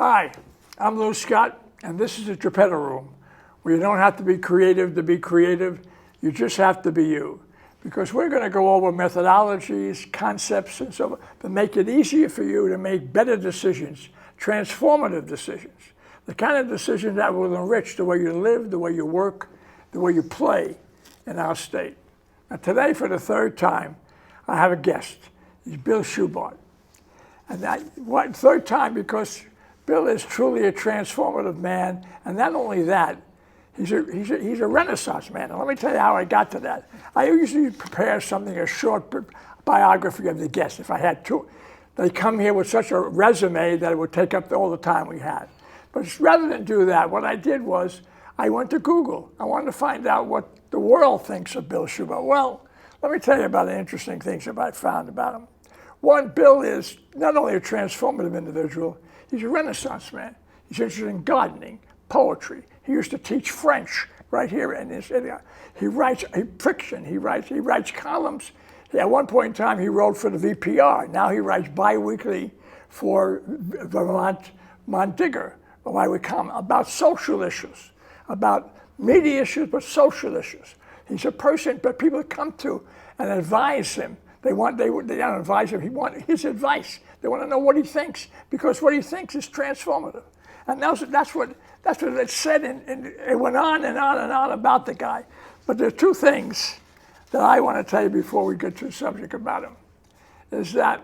Hi, I'm Bill Schubart, and this is the Geppetto Room, where you don't have to be creative to be creative. You just have to be you. Because we're going to go over methodologies, concepts, and so on to make it easier for you to make better decisions, transformative decisions, the kind of decisions that will enrich the way you live, the way you work, the way you play in our state. Now today, for the third time, I have a guest. He's Bill Schubart. And third time because Bill is truly a transformative man, and not only that, he's a Renaissance man. And let me tell you how I got to that. I usually prepare something, a short biography of the guest, if I had to. They come here with such a resume that it would take up all the time we had. But rather than do that, what I did was I went to Google. I wanted to find out what the world thinks of Bill Schubart. Well, let me tell you about the interesting things that I found about him. One, Bill is not only a transformative individual, he's a Renaissance man. He's interested in gardening, poetry. He used to teach French right here in this area. He writes fiction. He writes columns. At one point in time, he wrote for the VPR. Now he writes bi-weekly for Vermont Digger, about social issues, about media issues, but social issues. He's a person that people come to and advise him. They don't advise him. He wants his advice. They want to know what he thinks, because what he thinks is transformative. And that's what it said, and it went on and on and on about the guy. But there are two things that I want to tell you before we get to the subject about him. Is that,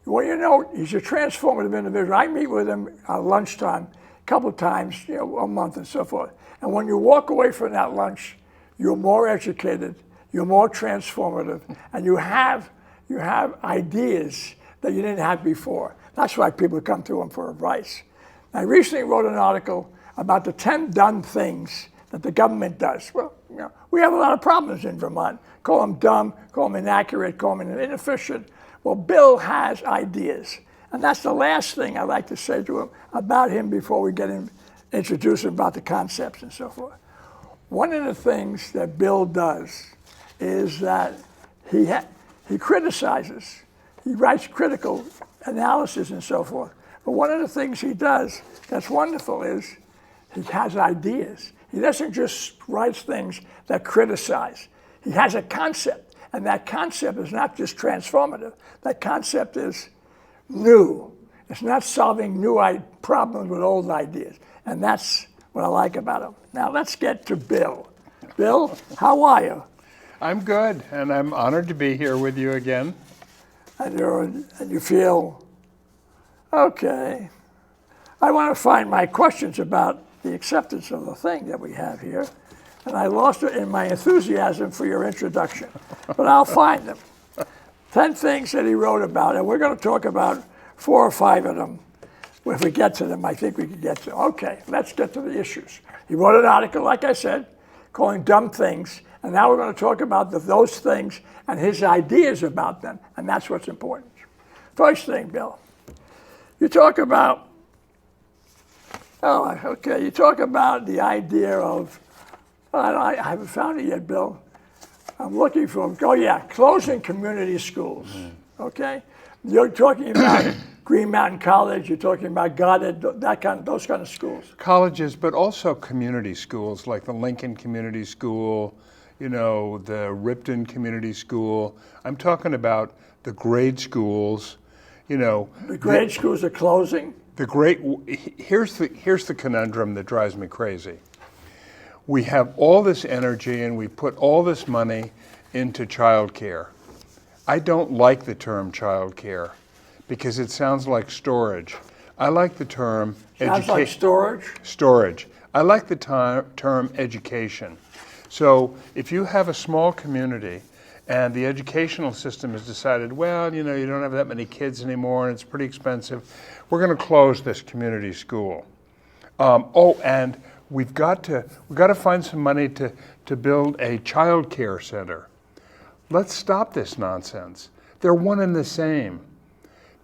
well, you know, he's a transformative individual. I meet with him at lunchtime a couple of times, a month and so forth. And when you walk away from that lunch, you're more educated, you're more transformative, and you have ideas that you didn't have before. That's why people come to him for advice. I recently wrote an article about the 10 dumb things that the government does. Well, we have a lot of problems in Vermont. Call them dumb, call them inaccurate, call them inefficient. Well, Bill has ideas. And that's the last thing I'd like to say to him about him before we get him introduce him about the concepts and so forth. One of the things that Bill does is that he criticizes. He writes critical analysis and so forth. But one of the things he does that's wonderful is he has ideas. He doesn't just write things that criticize. He has a concept, and that concept is not just transformative. That concept is new. It's not solving new problems with old ideas. And that's what I like about him. Now let's get to Bill. Bill, how are you? I'm good, and I'm honored to be here with you again. And you feel, okay. I want to find my questions about the acceptance of the thing that we have here. And I lost it in my enthusiasm for your introduction. But I'll find them. 10 things that he wrote about, and we're going to talk about 4 or 5 of them. If we get to them, I think we can get to them. Okay, let's get to the issues. He wrote an article, like I said, calling dumb things. And now we're going to talk about those things and his ideas about them. And that's what's important. First thing, Bill, you talk about, you talk about the idea of, I haven't found it yet, Bill. I'm looking for, closing community schools, okay? You're talking about Green Mountain College, you're talking about Goddard, those kind of schools. Colleges, but also community schools, like the Lincoln Community School, the Ripton Community School. I'm talking about the grade schools, The grade schools are closing? Here's the conundrum that drives me crazy. We have all this energy and we put all this money into childcare. I don't like the term childcare because it sounds like storage. I like the term education. Sounds like storage? Storage. I like the term education. So if you have a small community and the educational system has decided, well, you don't have that many kids anymore and it's pretty expensive, we're going to close this community school. And we've got to find some money to build a child care center. Let's stop this nonsense. They're one and the same.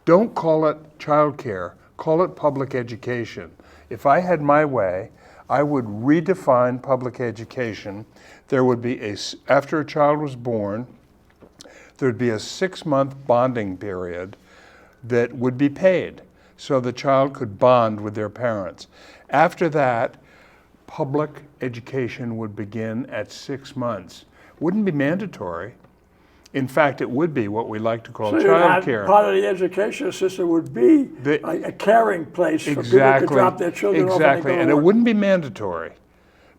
Don't call it child care, call it public education. If I had my way, I would redefine public education. There would be after a child was born, there'd be a 6-month bonding period that would be paid. so the child could bond with their parents. After that, public education would begin at 6 months. Wouldn't be mandatory. In fact, it would be what we like to call So child care. part of the education system would be a caring place for people to drop their children off. Exactly, and it wouldn't be mandatory.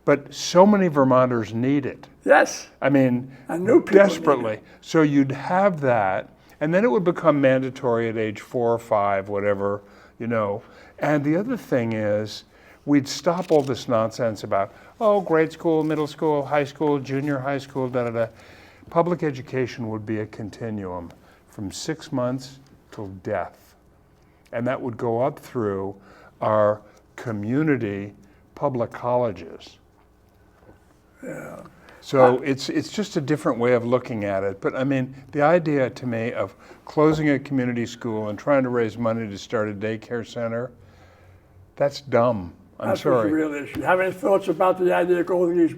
But so many Vermonters need it. Yes. I mean, And new people desperately. need it. So you'd have that, and then it would become mandatory at age 4 or 5, whatever, you know. And the other thing is, we'd stop all this nonsense about, oh, grade school, middle school, high school, junior high school, da-da-da. Public education would be a continuum from 6 months till death. And that would go up through our community public colleges. Yeah. So it's just a different way of looking at it. But I mean, the idea to me of closing a community school and trying to raise money to start a daycare center, that's dumb. That's sorry. What's the real issue. Have any thoughts about the idea of all these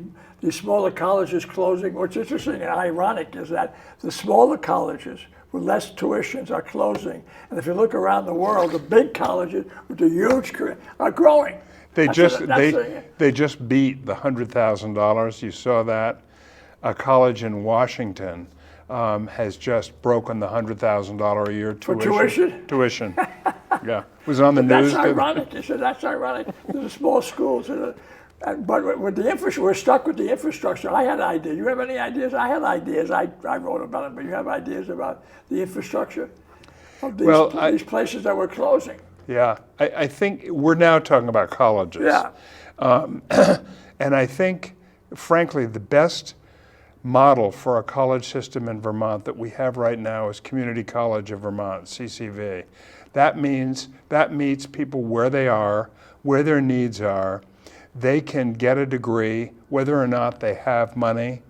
smaller colleges closing? What's interesting and ironic is that the smaller colleges with less tuitions are closing. And if you look around the world, the big colleges with the huge are growing. They just beat the $100,000. You saw that. A college in Washington has just broken the $100,000 a year tuition. Tuition. Yeah, it was on the news. That's ironic. You said that's ironic. There's small schools, but with the infrastructure, we're stuck with the infrastructure. I had ideas. You have any ideas? I had ideas. I wrote about it, but you have ideas about the infrastructure of these places that we're closing. Yeah, I think we're now talking about colleges. Yeah. And I think, frankly, the best model for a college system in Vermont that we have right now is Community College of Vermont, CCV. That meets people where they are, where their needs are. They can get a degree whether or not they have money.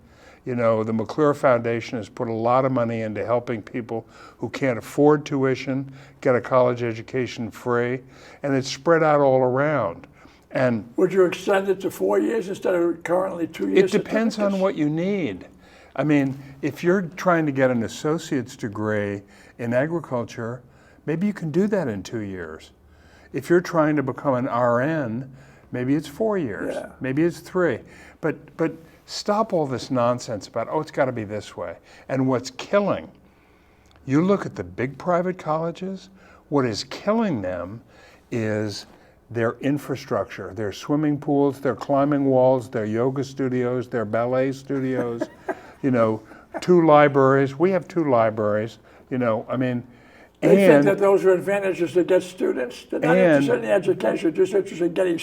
You know, the McClure Foundation has put a lot of money into helping people who can't afford tuition get a college education free, and it's spread out all around. And would you extend it to 4 years instead of currently 2 years? It depends on what you need. I mean, if you're trying to get an associate's degree in agriculture, maybe you can do that in 2 years. If you're trying to become an RN, maybe it's 4 years, maybe it's 3. But stop all this nonsense about, oh, it's got to be this way. And what's killing, you look at the big private colleges, what is killing them is their infrastructure, their swimming pools, their climbing walls, their yoga studios, their ballet studios, you know, 2 libraries. We have 2 libraries, you know, I mean. They think that those are advantages to get students. They're not interested in the education, just interested in getting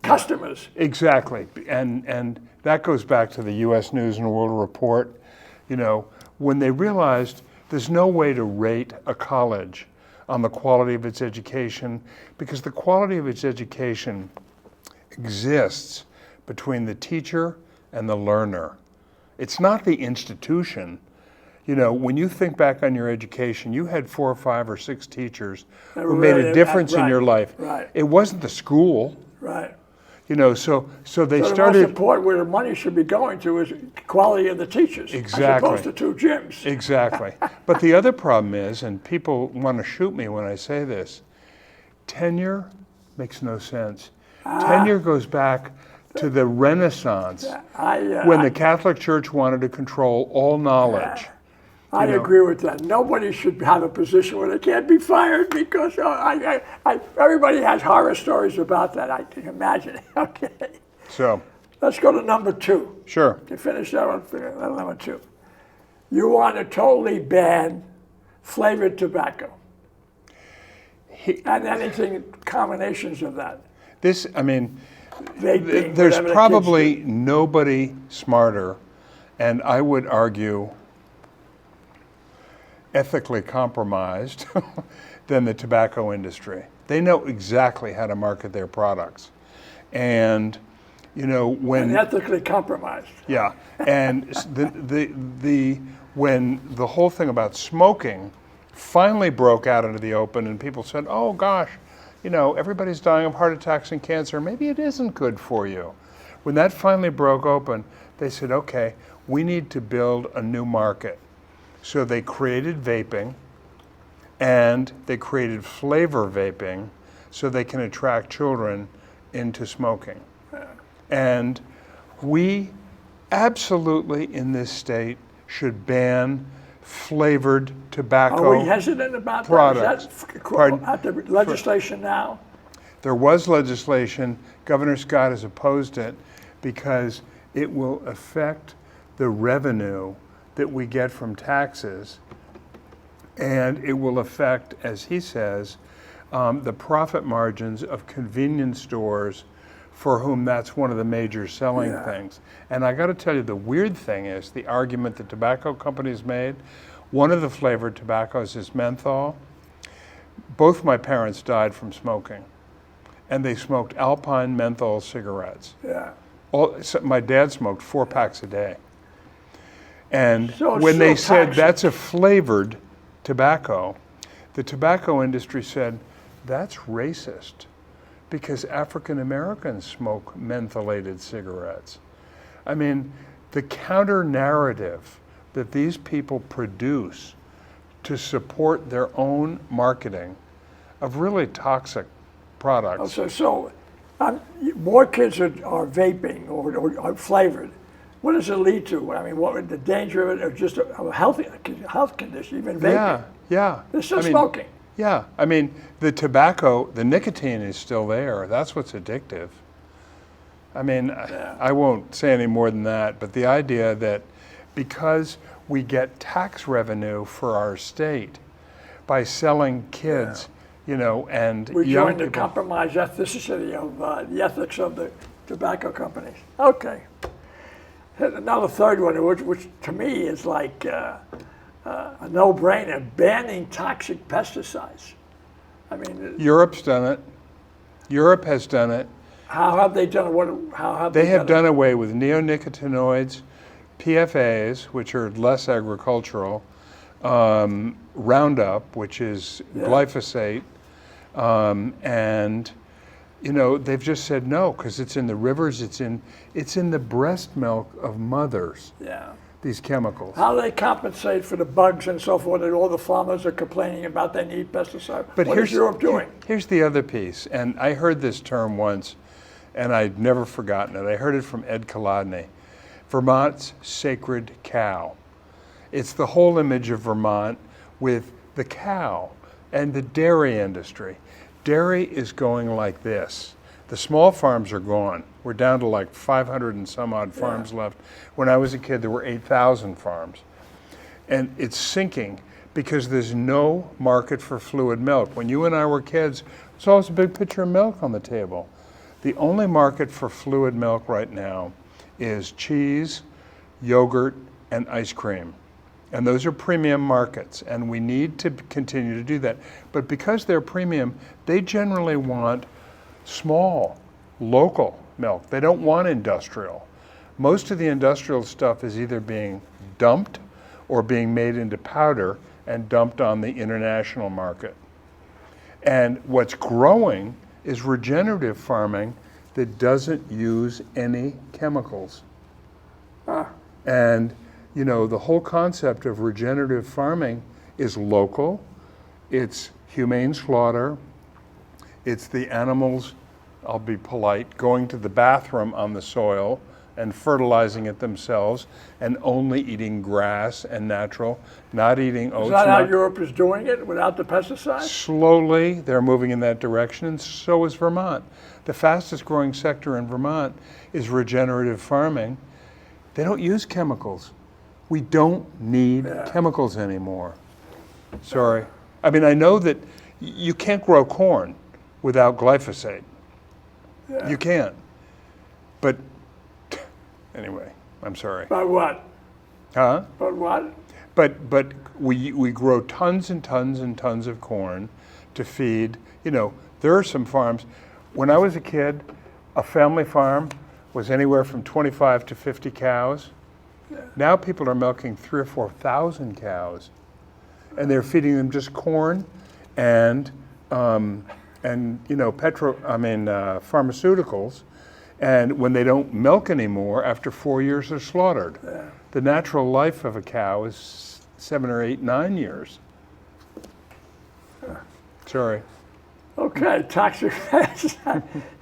customers. Exactly, and that goes back to the U.S. News and World Report. You know, when they realized there's no way to rate a college on the quality of its education, because the quality of its education exists between the teacher and the learner. It's not the institution. You know, when you think back on your education, you had 4 or 5 or 6 teachers who made a difference in your life. Right. It wasn't the school. Right. You know, so they started. The most important where the money should be going to is quality of the teachers, exactly, as opposed to 2 gyms. Exactly. But the other problem is, and people want to shoot me when I say this, tenure makes no sense. Tenure goes back to the Renaissance, when the Catholic Church wanted to control all knowledge. I agree with that. Nobody should have a position where they can't be fired because everybody has horror stories about that. I can imagine. Okay. So let's go to number 2. Sure. To finish that one, number 2. You want to totally ban flavored tobacco and anything combinations of that. This, I mean, Vaping, there's probably nobody smarter, and I would argue ethically compromised than the tobacco industry. They know exactly how to market their products. And, you know, when... And ethically compromised. Yeah, and when the whole thing about smoking finally broke out into the open and people said, oh gosh, you know, everybody's dying of heart attacks and cancer, maybe it isn't good for you. When that finally broke open, they said, okay, we need to build a new market. So they created vaping, and they created flavor vaping so they can attract children into smoking. And we absolutely in this state should ban flavored tobacco Are we hesitant about products. that? Is Pardon? that the legislation now? There was legislation. Governor Scott has opposed it because it will affect the revenue that we get from taxes, and it will affect, as he says, the profit margins of convenience stores for whom that's one of the major selling things. And I got to tell you, the weird thing is the argument that tobacco companies made. One of the flavored tobaccos is menthol. Both my parents died from smoking, and they smoked Alpine menthol cigarettes. Yeah. My dad smoked 4 packs a day. And So it's when they still said taxing. that's a flavored tobacco, the tobacco industry said that's racist because African Americans smoke mentholated cigarettes. I mean, the counter narrative that these people produce to support their own marketing of really toxic products. So more kids are vaping or flavored. What does it lead to? I mean, what would the danger of it, or just a health condition, even vaping? Yeah. They're still smoking. Yeah, I mean, the tobacco, the nicotine is still there. That's what's addictive. I mean, I won't say any more than that, but the idea that because we get tax revenue for our state by selling kids, you know, and We young join the people. compromised ethicity of the ethics of the tobacco companies. Okay. Another third one, which to me is like a no-brainer, banning toxic pesticides. I mean, Europe's done it. Europe has done it. how have they done it? How have They have it? done away with neonicotinoids, PFAs, which are less agricultural, Roundup, which is glyphosate, and you know they've just said no because it's in the rivers, it's in the breast milk of mothers. Yeah. These chemicals. How do they compensate for the bugs and so forth that all the farmers are complaining about they need pesticides? But What is Europe doing? Here's the other piece, and I heard this term once, and I'd never forgotten it. I heard it from Ed Kolodny. Vermont's sacred cow. It's the whole image of Vermont with the cow and the dairy industry. Dairy is going like this. The small farms are gone. We're down to like 500 and some odd farms left. When I was a kid, there were 8,000 farms. And it's sinking because there's no market for fluid milk. When you and I were kids, there's always a big pitcher of milk on the table. The only market for fluid milk right now is cheese, yogurt, and ice cream. And those are premium markets, and we need to continue to do that. But because they're premium, they generally want small, local milk. They don't want industrial. Most of the industrial stuff is either being dumped or being made into powder and dumped on the international market. And what's growing is regenerative farming that doesn't use any chemicals. And you know, the whole concept of regenerative farming is local, it's humane slaughter, it's the animals, I'll be polite, going to the bathroom on the soil and fertilizing it themselves and only eating grass and natural, not eating oats. Is that how Europe is doing it without the pesticides? Slowly, they're moving in that direction, and so is Vermont. The fastest growing sector in Vermont is regenerative farming. They don't use chemicals. We don't need chemicals anymore. Sorry. I mean, I know that you can't grow corn without glyphosate. You can't. But anyway, I'm sorry. But what? Huh? But what? But we grow tons and tons and tons of corn to feed. You know, there are some farms. When I was a kid, a family farm was anywhere from 25 to 50 cows. Now people are milking 3,000 or 4,000 cows, and they're feeding them just corn and you know pharmaceuticals. And when they don't milk anymore, after 4 years they're slaughtered. The natural life of a cow is 7 or 8, 9 years. Sorry. Okay, toxic.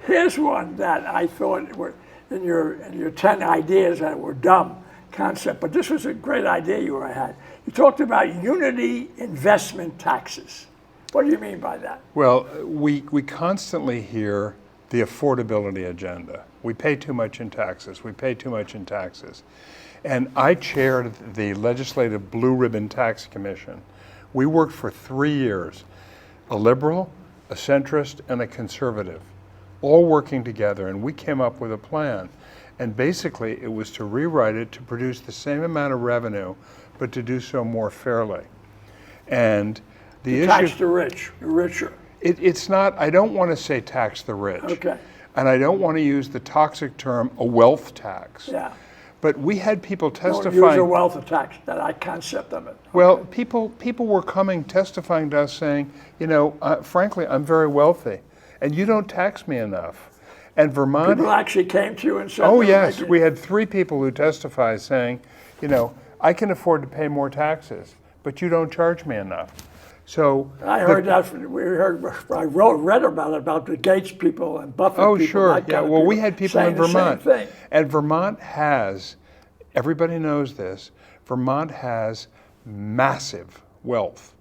Here's one that I thought were in your 10 ideas that were dumb concept, but this was a great idea you had. You talked about unity investment taxes. What do you mean by that? Well, we constantly hear the affordability agenda. We pay too much in taxes. We pay too much in taxes. And I chaired the Legislative Blue Ribbon Tax Commission. We worked for 3 years, a liberal, a centrist, and a conservative, all working together, and we came up with a plan. And basically, it was to rewrite it to produce the same amount of revenue, but to do so more fairly. And the Tax the rich, the richer. it's not, I don't want to say tax the rich. Okay. And I don't want to use the toxic term, a wealth tax. Yeah. But we had people Don't testifying. use a wealth tax, that concept of it. Well, people were coming testifying to us saying, frankly, I'm very wealthy, and you don't tax me enough. And Vermont. People actually came to you and said, Oh yes, we had 3 people who testified saying, I can afford to pay more taxes, but you don't charge me enough. So I heard that. I read about it, about the Gates people and Buffett oh, people. sure. Yeah. Well, we had people in Vermont. Same thing. And Vermont has, everybody knows this, Vermont has massive wealth.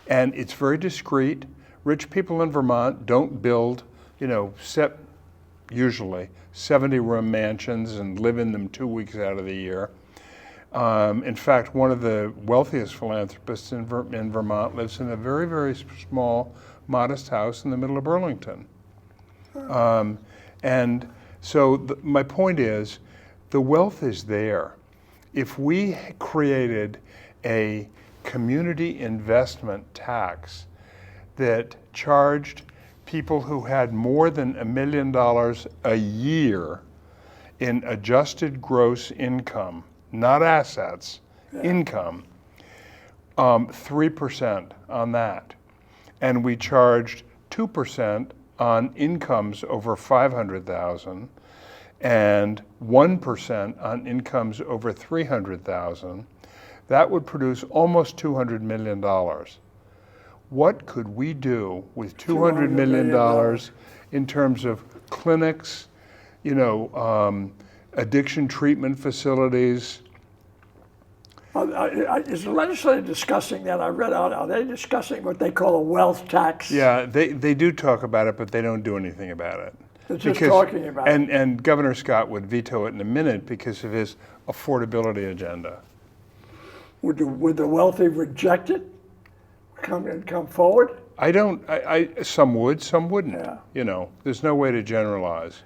And it's very discreet. Rich people in Vermont don't build, usually 70-room mansions and live in them 2 weeks out of the year. In fact, one of the wealthiest philanthropists in Vermont lives in a very, very small, modest house in the middle of Burlington. And so my point is, the wealth is there. If we created a community investment tax that charged people who had more than $1 million a year in adjusted gross income, not assets, income, 3% on that. And we charged 2% on incomes over 500,000 and 1% on incomes over 300,000. That would produce almost $200 million. What could we do with $200 million in terms of clinics, addiction treatment facilities? Is the legislature discussing that? I read out, are they discussing what they call a wealth tax? Yeah, they do talk about it, but they don't do anything about it. They're just talking about it. And Governor Scott would veto it in a minute because of his affordability agenda. Would the wealthy reject it? Come forward? Some would, some wouldn't. Yeah. There's no way to generalize.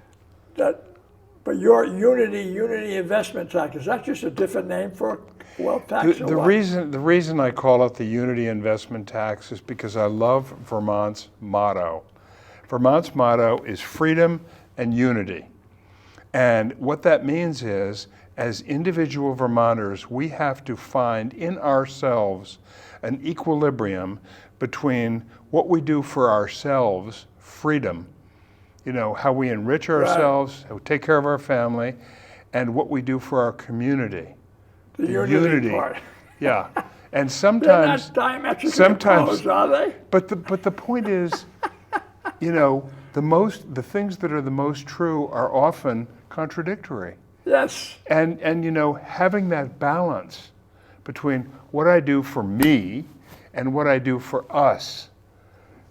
But your unity investment tax, is that just a different name for wealth tax? The reason I call it the unity investment tax is because I love Vermont's motto. Vermont's motto is freedom and unity. And what that means is, as individual Vermonters, we have to find in ourselves an equilibrium between what we do for ourselves, freedom, how we enrich ourselves, how we take care of our family, and what we do for our community. The unity part. Yeah. And sometimes they're not diametrically opposed, are they? But the point is, the things that are the most true are often contradictory. Yes. And having that balance between what I do for me and what I do for us,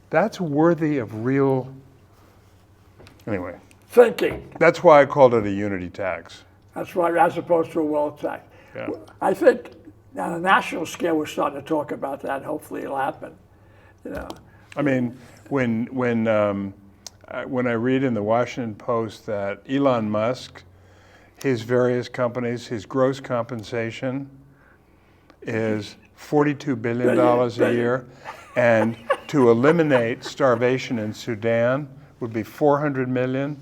that's worthy of real, anyway. Thinking. That's why I called it a unity tax. That's why, as opposed to a wealth tax. Yeah. I think on a national scale, we're starting to talk about that, and hopefully it'll happen. I mean, when I read in the Washington Post that Elon Musk, his various companies, his gross compensation is $42 billion a year, and to eliminate starvation in Sudan would be $400 million.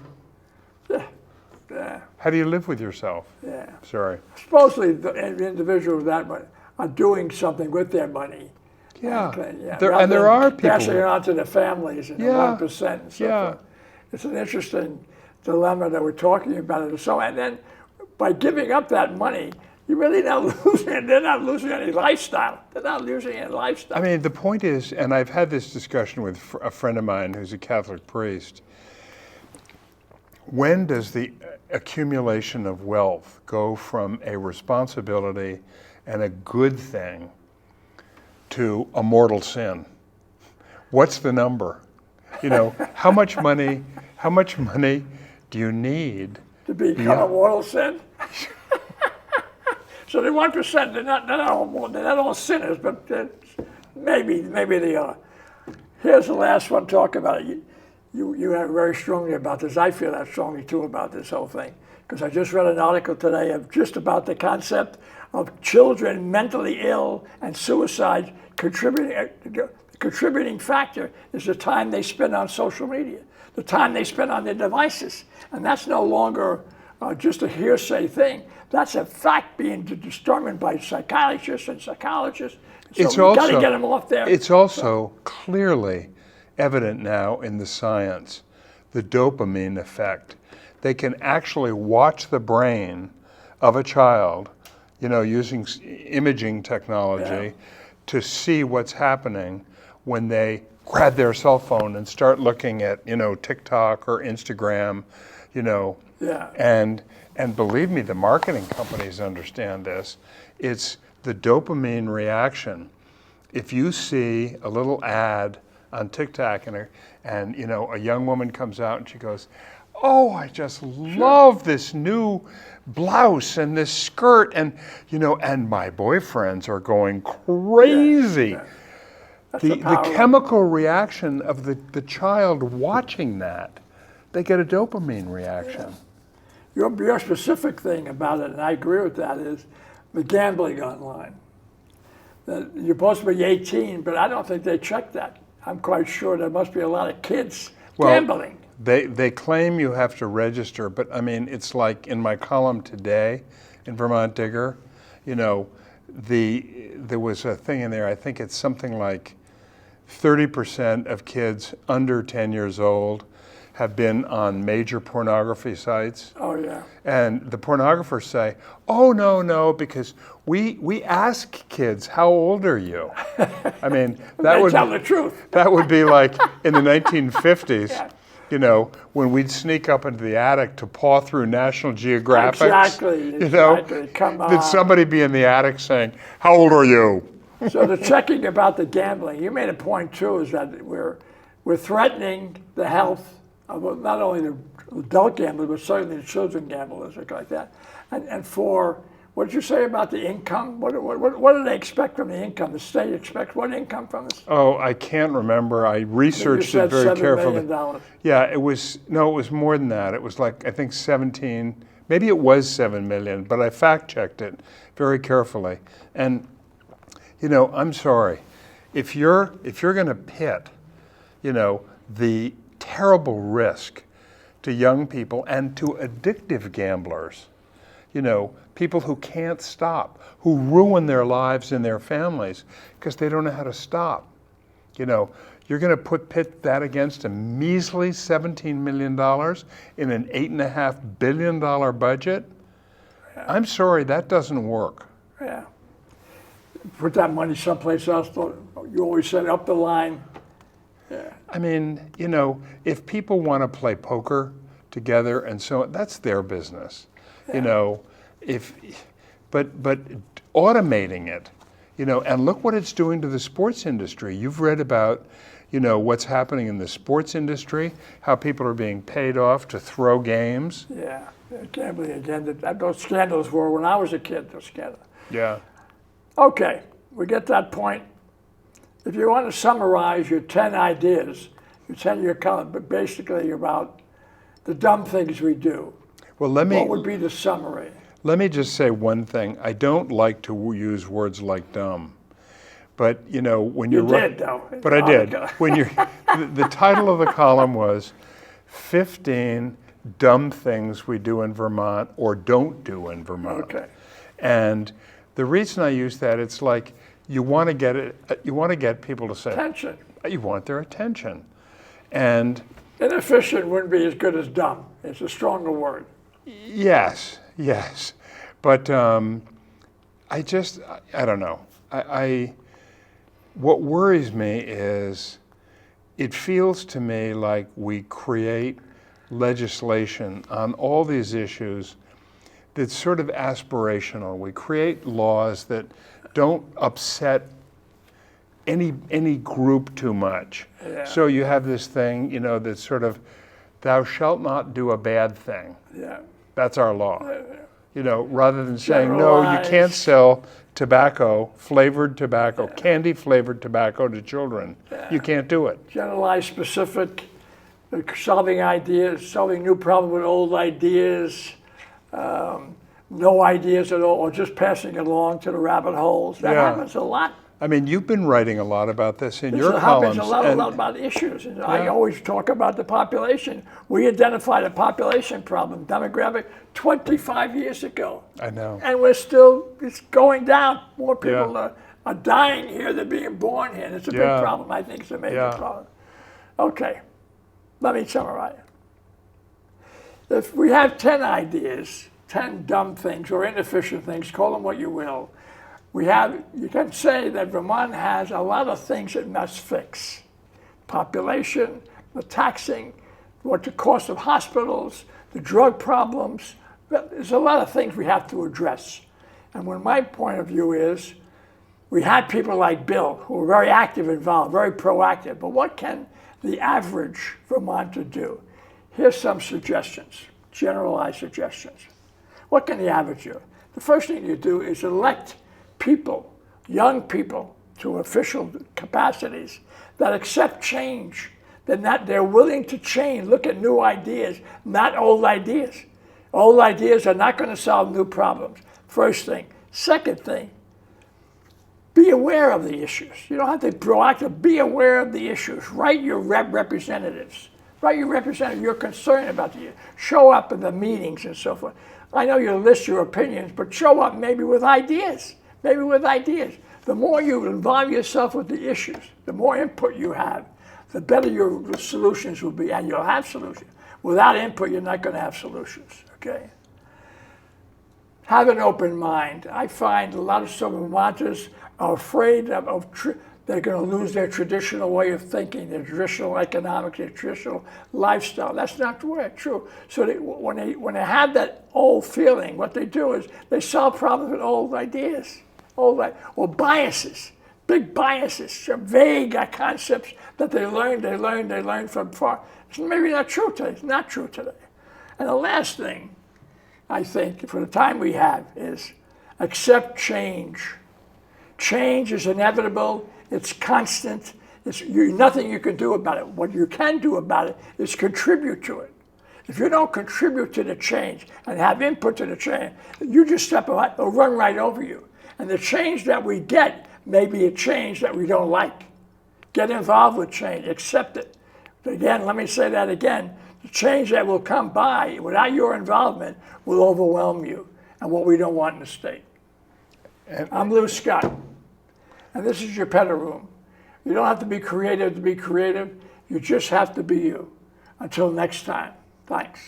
Yeah. How do you live with yourself? Yeah. Sorry. Supposedly, the individuals that money are doing something with their money. Yeah. Yeah. There are people. Passing it on to their families and the 1% and so forth. It's an interesting dilemma that we're talking about. So, and then by giving up that money, You really not losing. They're not losing any lifestyle. They're not losing any lifestyle. I mean, the point is, and I've had this discussion with a friend of mine who's a Catholic priest. When does the accumulation of wealth go from a responsibility and a good thing to a mortal sin? What's the number? You know, how much money do you need To become a mortal sin? So the 1%, they're not all sinners, but maybe they are. Here's the last one. Talk about it. You have very strongly about this. I feel that strongly too about this whole thing, because I just read an article today of just about the concept of children mentally ill and suicide contributing factor is the time they spend on social media, the time they spend on their devices, and that's no longer just a hearsay thing. That's a fact being determined by psychiatrists and psychologists. So we got to get them off there. It's also clearly evident now in the science, the dopamine effect. They can actually watch the brain of a child, you know, using imaging technology to see what's happening when they grab their cell phone and start looking at, you know, TikTok or Instagram, you know. Yeah. And believe me, the marketing companies understand this. It's the dopamine reaction. If you see a little ad on TikTok and you know, a young woman comes out and she goes, "Oh, I just love this new blouse and this skirt, and you know, and my boyfriends are going crazy." Yeah. The chemical reaction of the child watching that, they get a dopamine reaction. Yeah. Your specific thing about it, and I agree with that, is the gambling online. That you're supposed to be 18, but I don't think they check that. I'm quite sure there must be a lot of kids gambling. They claim you have to register, but I mean, it's like in my column today in Vermont Digger, you know, there was a thing in there, I think it's something like 30% of kids under 10 years old have been on major pornography sites. Oh, yeah. And the pornographers say, "Oh, no, because we ask kids, how old are you?" I mean, They tell the truth. That would be like in the 1950s, you know, when we'd sneak up into the attic to paw through National Geographic. Exactly. You know, Come on. did somebody be in the attic saying, "How old are you?" So the checking about the gambling, you made a point too, is that we're threatening the health of not only the adult gamblers, but certainly the children gamblers, like that. And for, what did you say about the income? What do they expect from the income? The state expects what income from this? Oh, I can't remember. I researched it very carefully. $7 million. Yeah, it was more than that. It was like, I think 17, maybe it was 7 million, but I fact checked it very carefully. And, you know, I'm sorry, if you're going to pit, you know, the terrible risk to young people and to addictive gamblers, you know, people who can't stop, who ruin their lives and their families because they don't know how to stop. You know, you're going to pit that against a measly $17 million in an $8.5 billion budget? Yeah. I'm sorry, that doesn't work. Yeah. Put that money someplace else. You always said up the line. Yeah. I mean, you know, if people want to play poker together and so on, that's their business. Yeah. You know, but automating it, you know, and look what it's doing to the sports industry. You've read about, you know, what's happening in the sports industry, how people are being paid off to throw games. Yeah, gambling again. Those scandals were when I was a kid. Those scandals. Yeah. Okay, we get that point. If you want to summarize your 10 ideas, your column, but basically about the dumb things we do, well, what would be the summary? Let me just say one thing. I don't like to use words like dumb, but you know when you're did though. But I did. When you're the title of the column was 15 dumb things we do in Vermont or don't do in Vermont. Okay. And the reason I use that, it's like you want to get people to say attention. You want their attention, and inefficient wouldn't be as good as dumb. It's a stronger word. Yes, but I don't know. What worries me is it feels to me like we create legislation on all these issues that's sort of aspirational. We create laws that don't upset any group too much. Yeah. So you have this thing, that's sort of, thou shalt not do a bad thing. Yeah. That's our law. Rather than saying, no, you Generalized. can't sell tobacco, flavored tobacco, candy flavored tobacco to children. You can't do it. Generalized, specific, solving ideas, solving new problems with old ideas, no ideas at all, or just passing it along to the rabbit holes. That happens a lot. I mean, you've been writing a lot about this in your It columns. happens a lot about issues. And I always talk about the population. We identified a population problem, demographic, 25 years ago. I know. And it's going down. More people are dying here than being born here. And it's a big problem. I think it's a major problem. Okay, let me summarize. If we have 10 ideas, 10 dumb things or inefficient things, call them what you will, you can say that Vermont has a lot of things it must fix. Population, the taxing, what the cost of hospitals, the drug problems. There's a lot of things we have to address. And when my point of view is, we had people like Bill who were very active, involved, very proactive, but what can the average Vermonter do? Here's some suggestions, generalized suggestions. What can the average do? The first thing you do is elect people, young people, to official capacities that accept change, that they're willing to change, look at new ideas, not old ideas. Old ideas are not going to solve new problems. First thing. Second thing, be aware of the issues. You don't have to be proactive. Be aware of the issues. Write your representatives. Write your representative. You're concerned about the issue. Show up in the meetings and so forth. I know you list your opinions, but show up maybe with ideas. Maybe with ideas. The more you involve yourself with the issues, the more input you have, the better your solutions will be, and you'll have solutions. Without input, you're not going to have solutions, okay? Have an open mind. I find a lot of Vermonters are afraid they're going to lose their traditional way of thinking, their traditional economics, their traditional lifestyle. That's not true. So when they have that old feeling, what they do is they solve problems with old ideas, or biases, big biases, some vague concepts that they learned from far. It's maybe not true today. It's not true today. And the last thing, I think, for the time we have, is accept change. Change is inevitable. It's constant. Nothing you can do about it. What you can do about it is contribute to it. If you don't contribute to the change and have input to the change, you just step away, it'll run right over you. And the change that we get may be a change that we don't like. Get involved with change. Accept it. Again, let me say that again. The change that will come by without your involvement will overwhelm you, and what we don't want in the state. I'm Bill Schubart, and this is Geppetto Room. You don't have to be creative to be creative. You just have to be you. Until next time, thanks.